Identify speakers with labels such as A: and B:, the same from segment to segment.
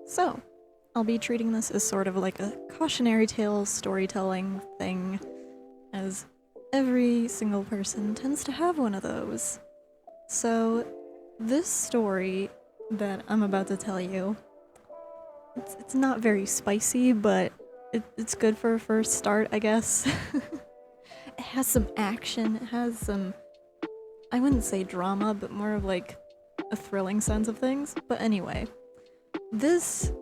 A: So, I'll be treating this as sort of like a cautionary tale storytelling thing, as every single person tends to have one of those. So, this story that I'm about to tell you, it's not very spicy, but it's good for a first start, I guess. It has some action, it has some, I wouldn't say drama, but more of like a thrilling sense of things. But anyway, this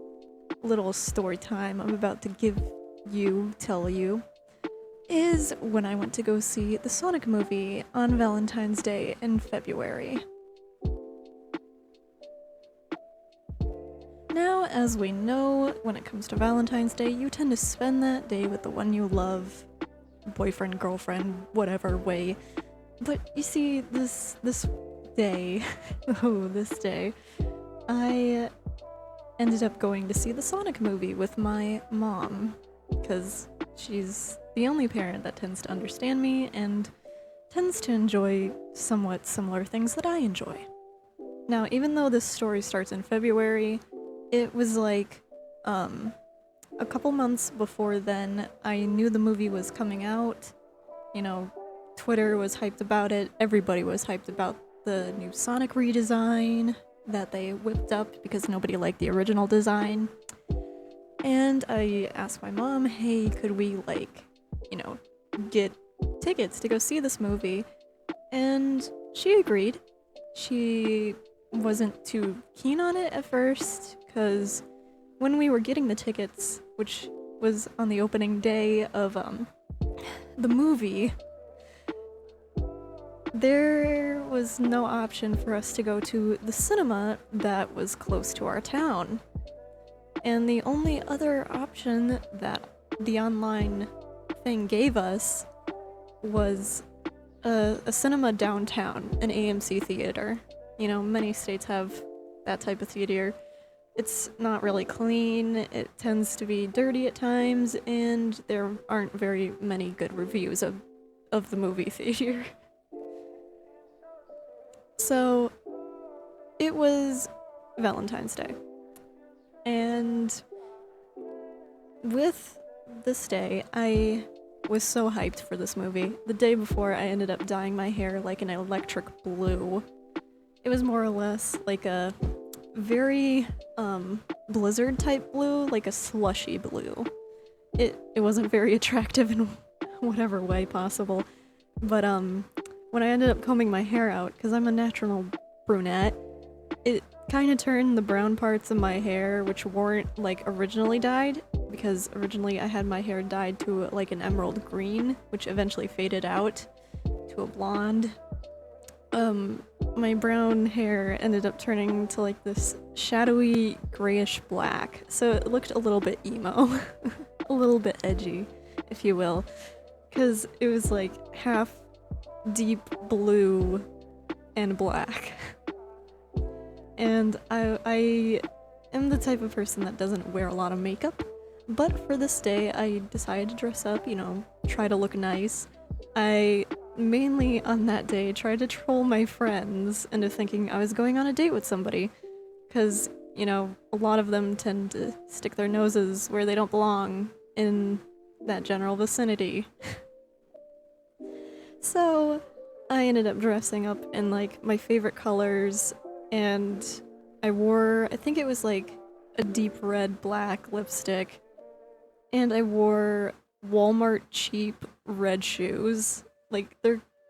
A: little story time I'm about to tell you, is when I went to go see the Sonic movie on Valentine's Day in February. Now, as we know, when it comes to Valentine's Day, you tend to spend that day with the one you love, boyfriend, girlfriend, whatever way. But you see, this day, this day, I ended up going to see the Sonic movie with my mom, because she's the only parent that tends to understand me and tends to enjoy somewhat similar things that I enjoy. Now, even though this story starts in February, it was like, a couple months before then, I knew the movie was coming out. You know, Twitter was hyped about it, everybody was hyped about the new Sonic redesign that they whipped up because nobody liked the original design. And I asked my mom, hey, could we, get tickets to go see this movie? And she agreed. She wasn't too keen on it at first, because when we were getting the tickets, which was on the opening day of the movie, there was no option for us to go to the cinema that was close to our town. And the only other option that the online thing gave us was a cinema downtown, an AMC theater. You know, many states have that type of theater. It's not really clean, it tends to be dirty at times, and there aren't very many good reviews of the movie theater. So, it was Valentine's Day. And with this day, I was so hyped for this movie. The day before, I ended up dyeing my hair like an electric blue. It was more or less like a very blizzard type blue, like a slushy blue. It wasn't very attractive in whatever way possible, but when I ended up combing my hair out, because I'm a natural brunette, it kind of turned the brown parts of my hair, which weren't like originally dyed, because originally I had my hair dyed to like an emerald green, which eventually faded out to a blonde. My brown hair ended up turning to like this shadowy grayish black, so it looked a little bit emo, a little bit edgy, if you will, because it was like half deep blue and black. And I am the type of person that doesn't wear a lot of makeup, but for this day I decided to dress up, try to look nice. I mainly on that day tried to troll my friends into thinking I was going on a date with somebody, because, a lot of them tend to stick their noses where they don't belong in that general vicinity. So I ended up dressing up in like my favorite colors, and I wore, I think it was like a deep red black lipstick, and I wore Walmart cheap red shoes. Like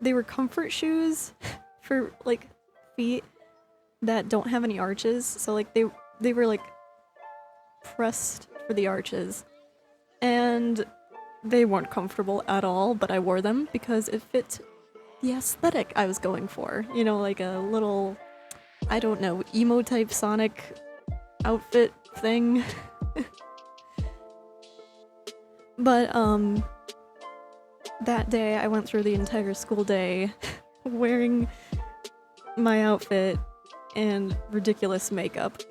A: they were comfort shoes for like feet that don't have any arches, so like they were like pressed for the arches, and they weren't comfortable at all, but I wore them because it fit the aesthetic I was going for. Like a little, I don't know, emo type Sonic outfit thing. But that day I went through the entire school day wearing my outfit and ridiculous makeup.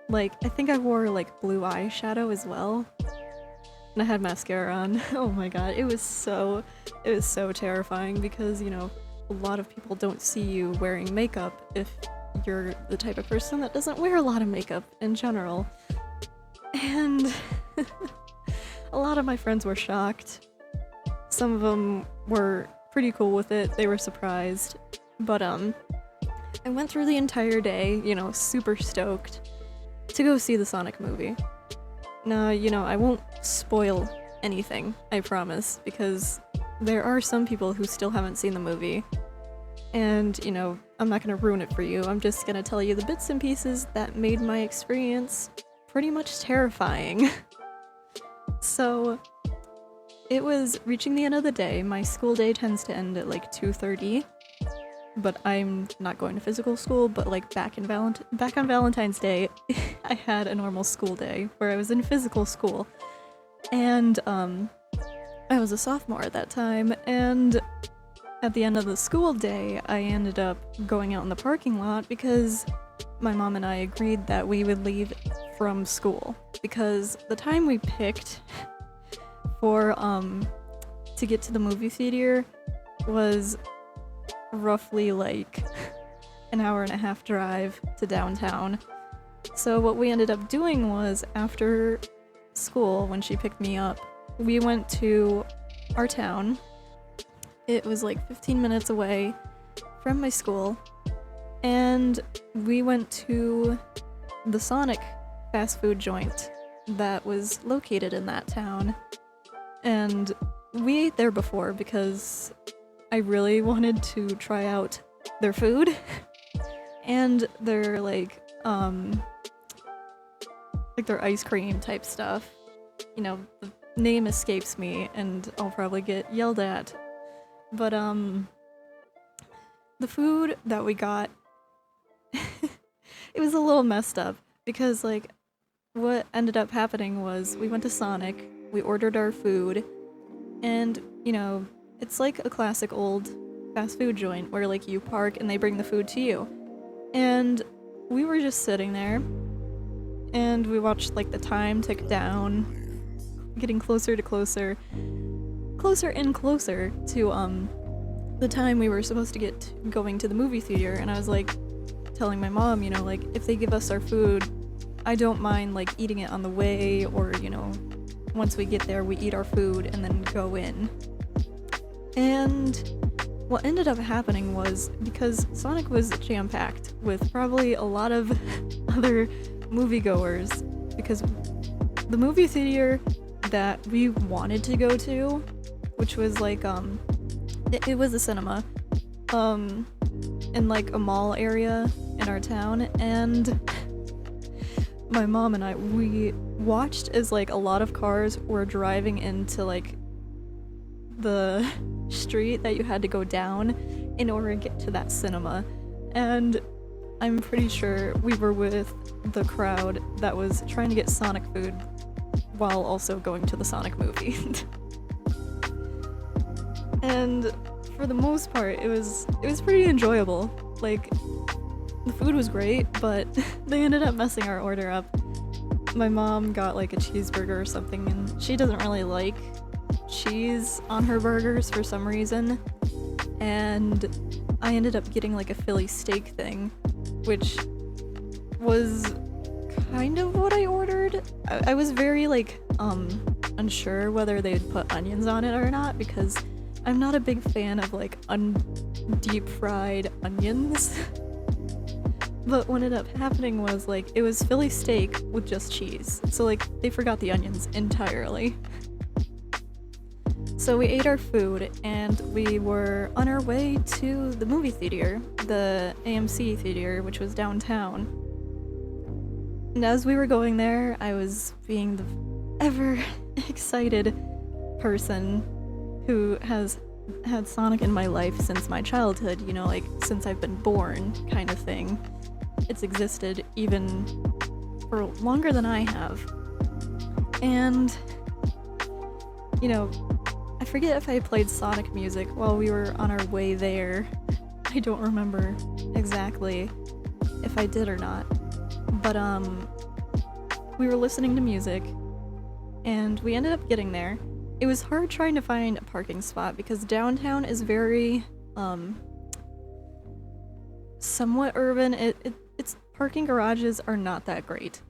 A: Like, I think I wore like blue eyeshadow as well. And I had mascara on. Oh my god, it was so terrifying because, a lot of people don't see you wearing makeup if you're the type of person that doesn't wear a lot of makeup in general. And a lot of my friends were shocked. Some of them were pretty cool with it. They were surprised. But I went through the entire day, super stoked to go see the Sonic movie. Now, I won't spoil anything, I promise, because there are some people who still haven't seen the movie. And, I'm not gonna ruin it for you. I'm just gonna tell you the bits and pieces that made my experience pretty much terrifying. So, it was reaching the end of the day. My school day tends to end at like 2:30. But I'm not going to physical school, but like back on Valentine's Day, I had a normal school day where I was in physical school. And I was a sophomore at that time, and at the end of the school day, I ended up going out in the parking lot because my mom and I agreed that we would leave from school because the time we picked for to get to the movie theater was roughly like an hour and a half drive to downtown. So what we ended up doing was after school, when she picked me up, we went to our town. It was like 15 minutes away from my school, and we went to the Sonic fast food joint that was located in that town. And we ate there before because I really wanted to try out their food and their their ice cream type stuff. The name escapes me and I'll probably get yelled at. But the food that we got it was a little messed up because what ended up happening was we went to Sonic, we ordered our food, and it's like a classic old fast food joint where you park and they bring the food to you. And we were just sitting there and we watched the time tick down, getting closer and closer to the time we were supposed to get going to the movie theater. And I was telling my mom, if they give us our food, I don't mind eating it on the way, or once we get there we eat our food and then go in. And what ended up happening was, because Sonic was jam-packed with probably a lot of other moviegoers, because the movie theater that we wanted to go to, which was it was a cinema in a mall area in our town, and my mom and we watched as a lot of cars were driving into the street that you had to go down in order to get to that cinema. And I'm pretty sure we were with the crowd that was trying to get Sonic food while also going to the Sonic movie. And for the most part, it was pretty enjoyable. The food was great, but they ended up messing our order up. My mom got a cheeseburger or something, and she doesn't really like cheese on her burgers for some reason. And I ended up getting a Philly steak thing, which was kind of what I ordered. I was very unsure whether they'd put onions on it or not, because I'm not a big fan of deep fried onions. But what ended up happening was it was Philly steak with just cheese, so they forgot the onions entirely. So we ate our food and we were on our way to the movie theater, the AMC theater, which was downtown. And as we were going there, I was being the ever excited person who has had Sonic in my life since my childhood, since I've been born, kind of thing. It's existed even for longer than I have. And, I forget if I played Sonic music while we were on our way there. I don't remember exactly if I did or not. But, we were listening to music, and we ended up getting there. It was hard trying to find a parking spot because downtown is very, somewhat urban. Its parking garages are not that great.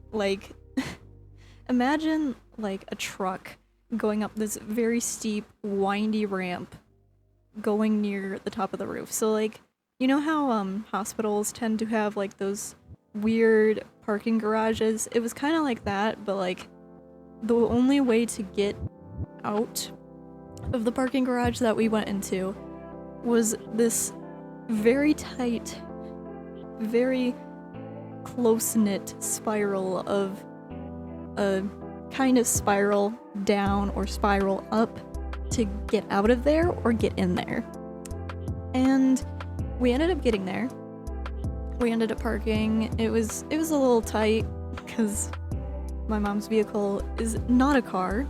A: imagine like a truck going up this very steep, windy ramp going near the top of the roof. So like, you know how hospitals tend to have like those weird parking garages? It was kind of like that, but like the only way to get out of the parking garage that we went into was this very tight, very close-knit spiral of a kind of spiral down or spiral up to get out of there or get in there. And we ended up getting there. We ended up parking. It was a little tight because my mom's vehicle is not a car.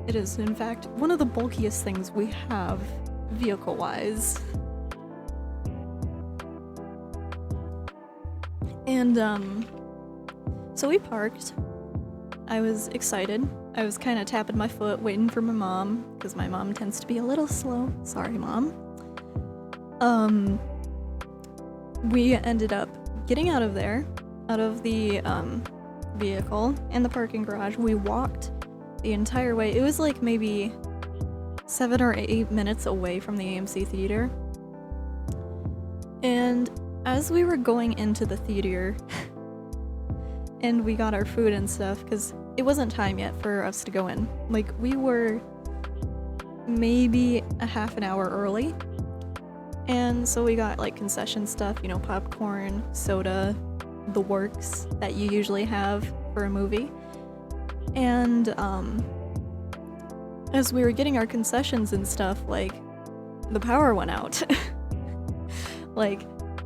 A: It is, in fact, one of the bulkiest things we have vehicle-wise. And, so we parked. I was excited. I was kind of tapping my foot, waiting for my mom, because my mom tends to be a little slow. Sorry, Mom. We ended up getting out of there, out of the, vehicle and the parking garage. We walked the entire way. It was like maybe 7 or 8 minutes away from the AMC theater. And as we were going into the theater and we got our food and stuff, because it wasn't time yet for us to go in. Like, we were maybe a half an hour early. And so we got like concession stuff, you know, popcorn, soda, the works that you usually have for a movie. And as we were getting our concessions and stuff, like, the power went out. Like,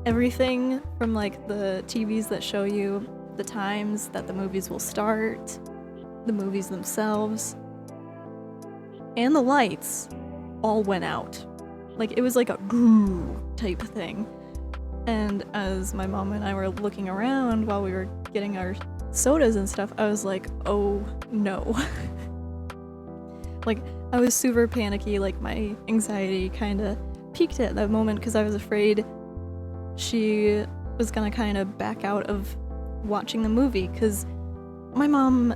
A: everything from like the TVs that show you the times that the movies will start, the movies themselves, and the lights all went out. Like, it was like a grrr type thing. And as my mom and I were looking around while we were getting our sodas and stuff, I was like, oh no. Like, I was super panicky, like my anxiety kind of peaked at that moment because I was afraid she was gonna kind of back out of watching the movie, because my mom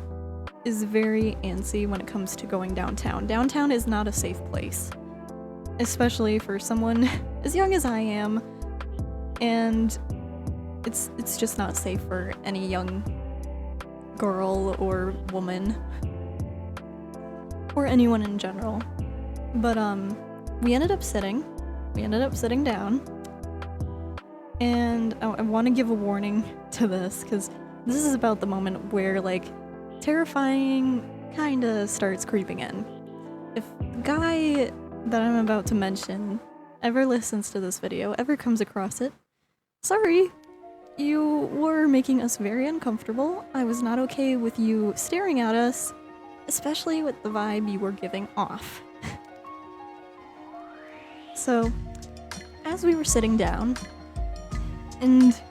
A: is very antsy when it comes to going downtown. Downtown is not a safe place, especially for someone as young as I am, and it's just not safe for any young girl or woman or anyone in general. But we ended up sitting down, and I want to give a warning to this, because this is about the moment where like terrifying kinda starts creeping in. If the guy that I'm about to mention ever listens to this video, ever comes across it, sorry, you were making us very uncomfortable. I was not okay with you staring at us, especially with the vibe you were giving off. So, as we were sitting down and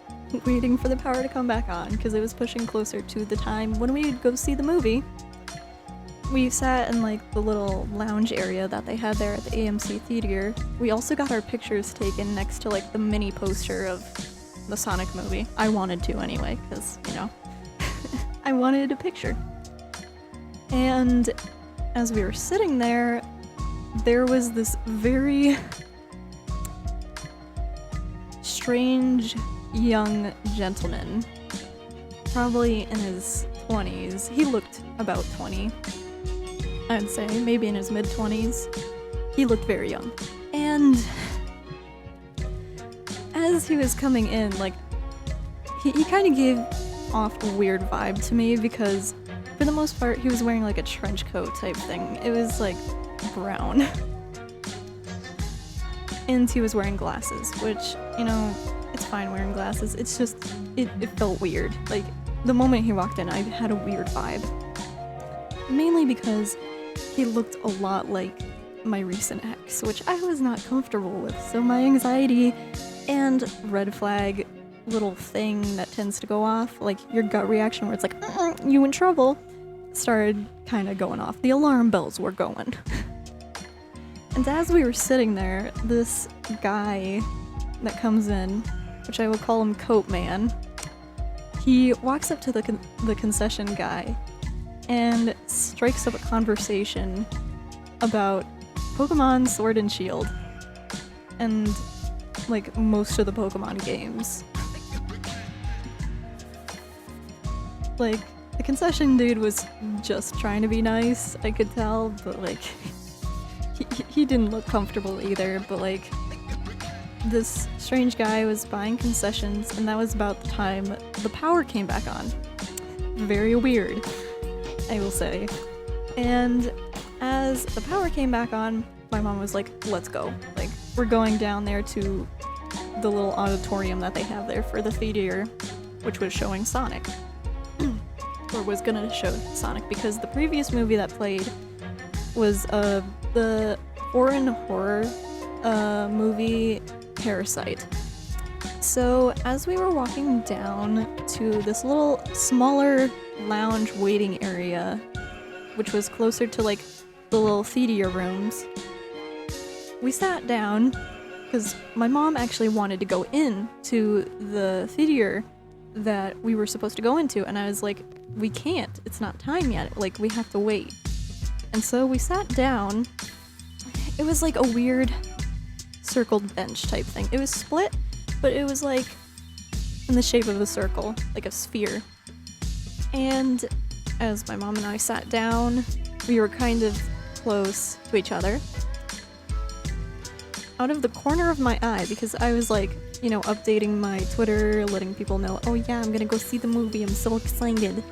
A: waiting for the power to come back on, because it was pushing closer to the time when we'd go see the movie, we sat in like the little lounge area that they had there at the AMC theater. We also got our pictures taken next to like the mini poster of the Sonic movie. I wanted to anyway, because, you know, I wanted a picture. And as we were sitting there, there was this very strange young gentleman, probably in his 20s. He looked about 20, I'd say, maybe in his mid-20s. He looked very young. And as he was coming in, like, he kind of gave off a weird vibe to me, because for the most part he was wearing like a trench coat type thing. It was like brown. And he was wearing glasses, which, you know, it's fine wearing glasses. It's just, it felt weird. Like, the moment he walked in, I had a weird vibe. Mainly because he looked a lot like my recent ex, which I was not comfortable with. So my anxiety and red flag little thing that tends to go off, like your gut reaction where it's like, you in trouble, started kind of going off. The alarm bells were going. And as we were sitting there, this guy that comes in, which I will call him Coat Man, he walks up to the concession guy, and strikes up a conversation about Pokemon Sword and Shield and like most of the Pokemon games. Like, the concession dude was just trying to be nice, I could tell, but like he didn't look comfortable either. But like, this strange guy was buying concessions, and that was about the time the power came back on. Very weird, I will say. And as the power came back on, my mom was like, let's go. Like, we're going down there to the little auditorium that they have there for the theater, which was showing Sonic. Or was gonna show Sonic, because the previous movie that played was the foreign horror movie Parasite. So as we were walking down to this little smaller lounge waiting area, which was closer to like the little theater rooms, we sat down because my mom actually wanted to go in to the theater that we were supposed to go into, and I was like, we can't, it's not time yet, like we have to wait. And so we sat down. It was like a weird circled bench type thing. It was split, but it was like in the shape of a circle, like a sphere. And as my mom and I sat down, we were kind of close to each other. Out of the corner of my eye, because I was like, you know, updating my Twitter, letting people know, oh yeah, I'm gonna go see the movie, I'm so excited.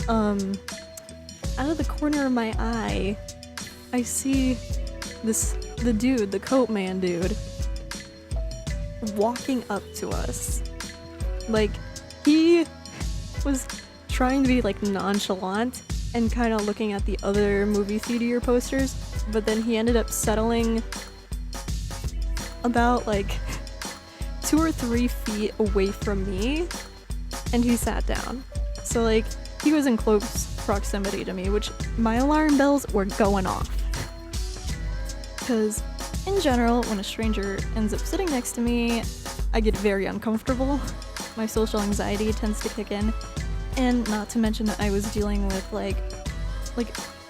A: Out of the corner of my eye, I see the dude, the coat man dude, walking up to us. Like, he was trying to be like nonchalant and kind of looking at the other movie theater posters, but then he ended up settling about like 2 or 3 feet away from me, and he sat down. So like, he was in close proximity to me, which my alarm bells were going off. Because in general, when a stranger ends up sitting next to me, I get very uncomfortable. My social anxiety tends to kick in. And not to mention that I was dealing with like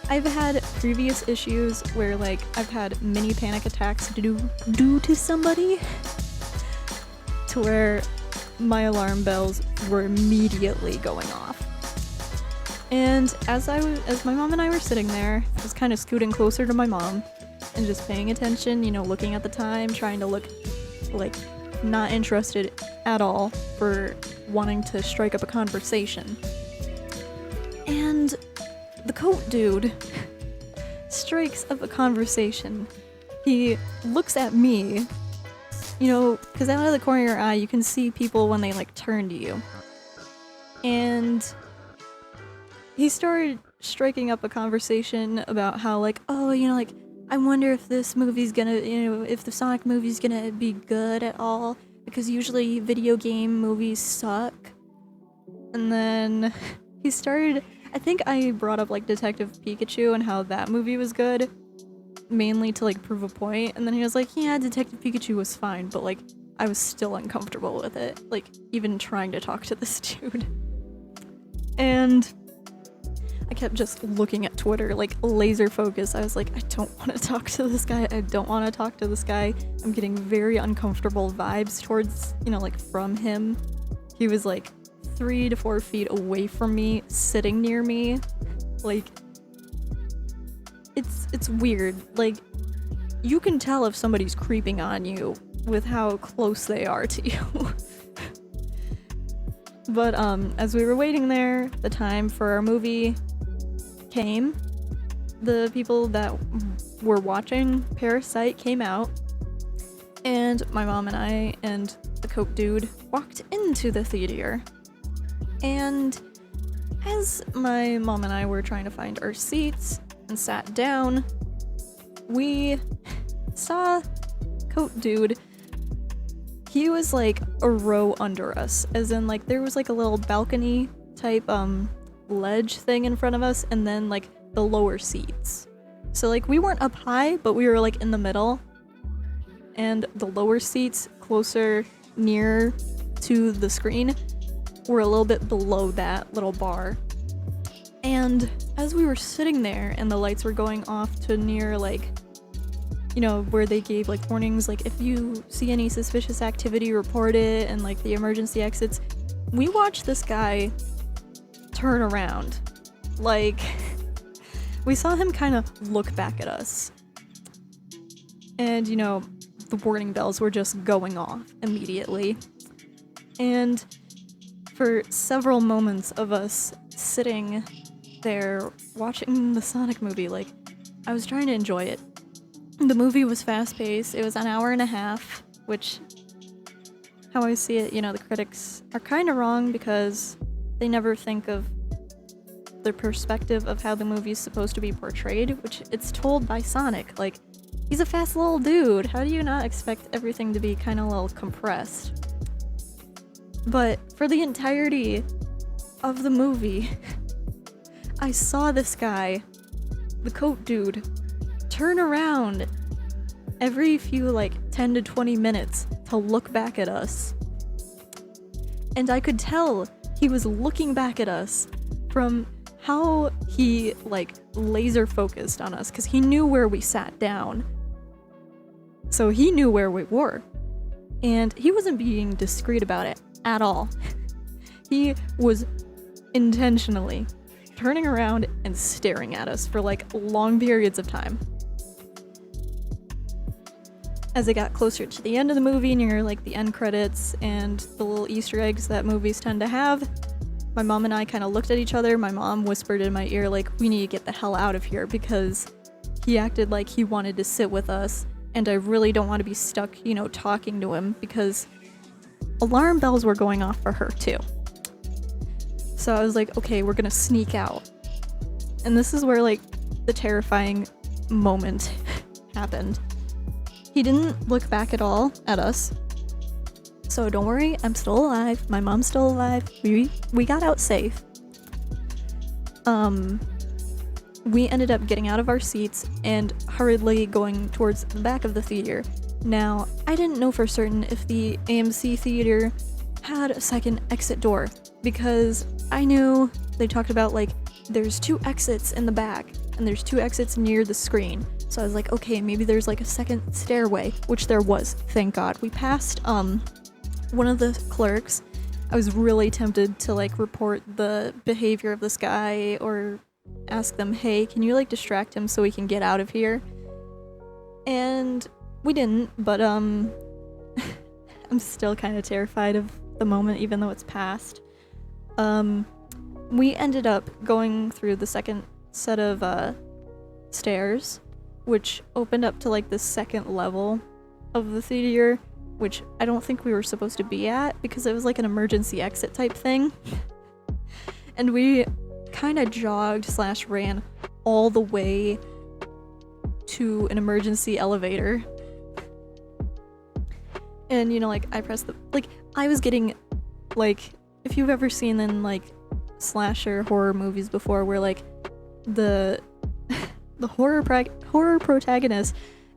A: I've had previous issues where like I've had mini panic attacks due to somebody, to where my alarm bells were immediately going off. And as my mom and I were sitting there, I was kind of scooting closer to my mom and just paying attention, you know, looking at the time, trying to look like not interested at all for wanting to strike up a conversation. And the coat dude strikes up a conversation. He looks at me, you know, because out of the corner of your eye, you can see people when they like turn to you. And he started striking up a conversation about how like, oh, you know, like, I wonder if this movie's gonna, you know, if the Sonic movie's gonna be good at all, because usually video game movies suck. And then he started, I think I brought up like Detective Pikachu and how that movie was good, mainly to like prove a point. And then he was like, yeah, Detective Pikachu was fine, but like I was still uncomfortable with it, like even trying to talk to this dude. And I kept just looking at Twitter, like laser focus. I was like, I don't want to talk to this guy. I don't want to talk to this guy. I'm getting very uncomfortable vibes towards, you know, like from him. He was like 3 to 4 feet away from me, sitting near me. Like, it's weird. Like, you can tell if somebody's creeping on you with how close they are to you. But as we were waiting there, the time for our movie came. The people that were watching Parasite came out, and my mom and I and the coat dude walked into the theater. And as my mom and I were trying to find our seats and sat down, we saw coat dude. He was like a row under us, as in like there was like a little balcony type ledge thing in front of us, and then like the lower seats. So like we weren't up high, but we were like in the middle, and the lower seats closer near to the screen were a little bit below that little bar. And as we were sitting there and the lights were going off to near, like, you know, where they gave, like, warnings, like, if you see any suspicious activity, report it, and, like, the emergency exits, we watched this guy turn around. Like, we saw him kind of look back at us. And, you know, the warning bells were just going off immediately. And for several moments of us sitting there watching the Sonic movie, like, I was trying to enjoy it. The movie was fast-paced. It was an hour and a half, which, how I see it, you know, the critics are kind of wrong because they never think of the perspective of how the movie's supposed to be portrayed, which it's told by Sonic. Like, he's a fast little dude. How do you not expect everything to be kind of a little compressed? But for the entirety of the movie, I saw this guy, the coat dude, turn around every few, like, 10 to 20 minutes to look back at us. And I could tell he was looking back at us from how he, like, laser focused on us, because he knew where we sat down. So he knew where we were. And he wasn't being discreet about it at all. He was intentionally turning around and staring at us for, like, long periods of time. As it got closer to the end of the movie, near, like, the end credits and the little Easter eggs that movies tend to have, my mom and I kind of looked at each other. My mom whispered in my ear, like, we need to get the hell out of here, because he acted like he wanted to sit with us, and I really don't want to be stuck, you know, talking to him, because alarm bells were going off for her too. So I was like, okay, we're gonna sneak out. And this is where, like, the terrifying moment happened. He didn't look back at all at us. So don't worry, I'm still alive. My mom's still alive. We got out safe. We ended up getting out of our seats and hurriedly going towards the back of the theater. Now, I didn't know for certain if the AMC theater had a second exit door, because I knew they talked about, like, there's 2 exits in the back and there's 2 exits near the screen. So I was like, okay, maybe there's, like, a second stairway, which there was, thank God. We passed one of the clerks. I was really tempted to, like, report the behavior of this guy or ask them, hey, can you, like, distract him so we can get out of here? And we didn't, but I'm still kind of terrified of the moment, even though it's past. We ended up going through the second set of stairs, which opened up to, like, the second level of the theater, which I don't think we were supposed to be at, because it was like an emergency exit type thing. And we kind of jogged/ran all the way to an emergency elevator. And, you know, like, I pressed the, like, I was getting, like, if you've ever seen in, like, slasher horror movies before, where, like, the horror protagonist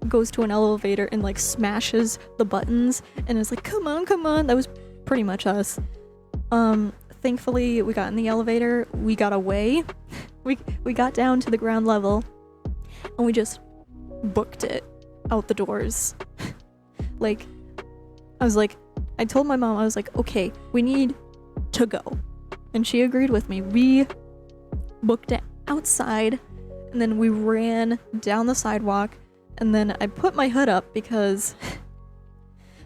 A: goes to an elevator and, like, smashes the buttons and is like, come on, that was pretty much us. Thankfully we got in the elevator, we got away, we got down to the ground level, and we just booked it out the doors. Like, I told my mom, I was like, okay, we need to go, and she agreed with me. We booked it outside, and then we ran down the sidewalk. And then I put my hood up because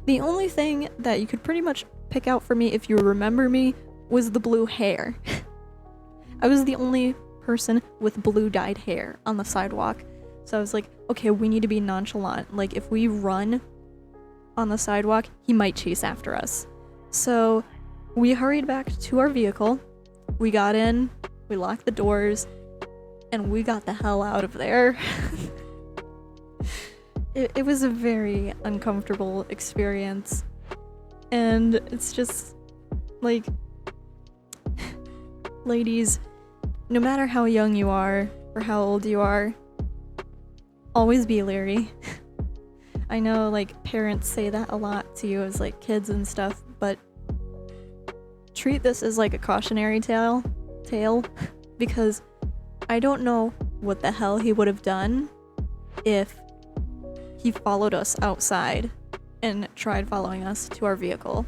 A: the only thing that you could pretty much pick out for me, if you remember me, was the blue hair. I was the only person with blue dyed hair on the sidewalk. So I was like, okay, we need to be nonchalant. Like, if we run on the sidewalk, he might chase after us. So we hurried back to our vehicle. We got in, we locked the doors, and we got the hell out of there. It was a very uncomfortable experience, and it's just, like, ladies, no matter how young you are or how old you are, always be leery. I know, like, parents say that a lot to you as, like, kids and stuff, but treat this as, like, a cautionary tale, because I don't know what the hell he would have done if he followed us outside and tried following us to our vehicle.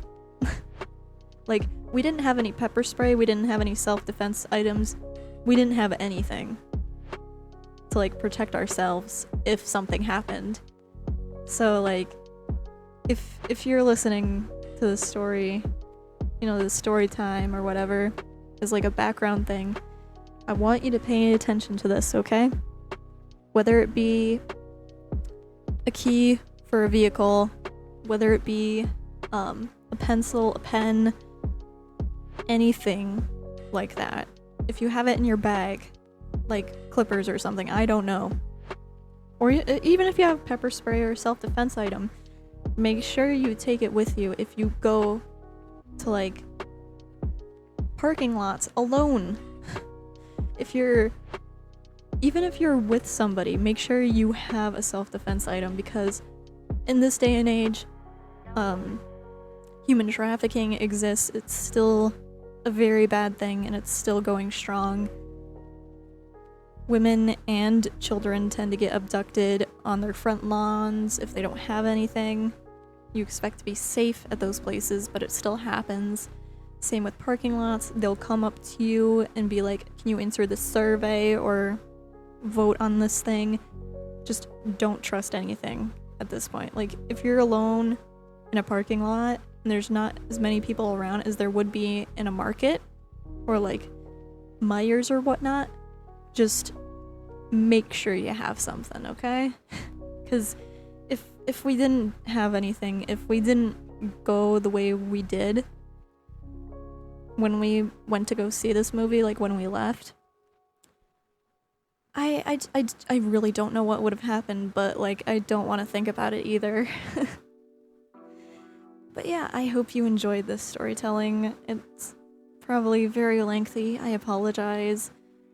A: Like, we didn't have any pepper spray, we didn't have any self-defense items, we didn't have anything to, like, protect ourselves if something happened. So, like, if you're listening to the story, you know, the story time or whatever, is like a background thing, I want you to pay attention to this, okay? Whether it be a key for a vehicle, whether it be a pencil, a pen, anything like that. If you have it in your bag, like clippers or something, I don't know. Or even if you have pepper spray or self-defense item, make sure you take it with you if you go to, like, parking lots alone. Even if you're with somebody, make sure you have a self-defense item, because in this day and age, human trafficking exists. It's still a very bad thing, and it's still going strong. Women and children tend to get abducted on their front lawns if they don't have anything. You expect to be safe at those places, but it still happens. Same with parking lots. They'll come up to you and be like, can you answer this survey or vote on this thing? Just don't trust anything at this point. Like, if you're alone in a parking lot and there's not as many people around as there would be in a market or like Myers or whatnot, just make sure you have something, okay? Because if we didn't have anything, if we didn't go the way we did when we went to go see this movie, like when we left, I really don't know what would have happened, but like I don't want to think about it either. But yeah, I hope you enjoyed this storytelling. It's probably very lengthy, I apologize,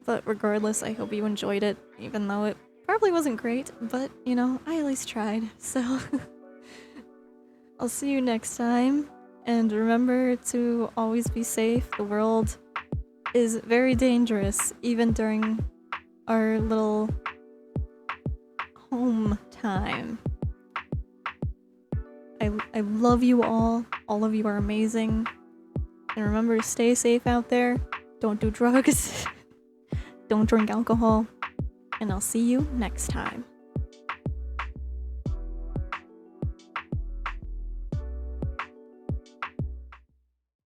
A: but regardless, I hope you enjoyed it, even though it probably wasn't great, but you know, I at least tried, so I'll see you next time, and remember to always be safe. The world is very dangerous, even during our little home time. I love you all of you are amazing, and remember to stay safe out there, don't do drugs, don't drink alcohol, and I'll see you next time.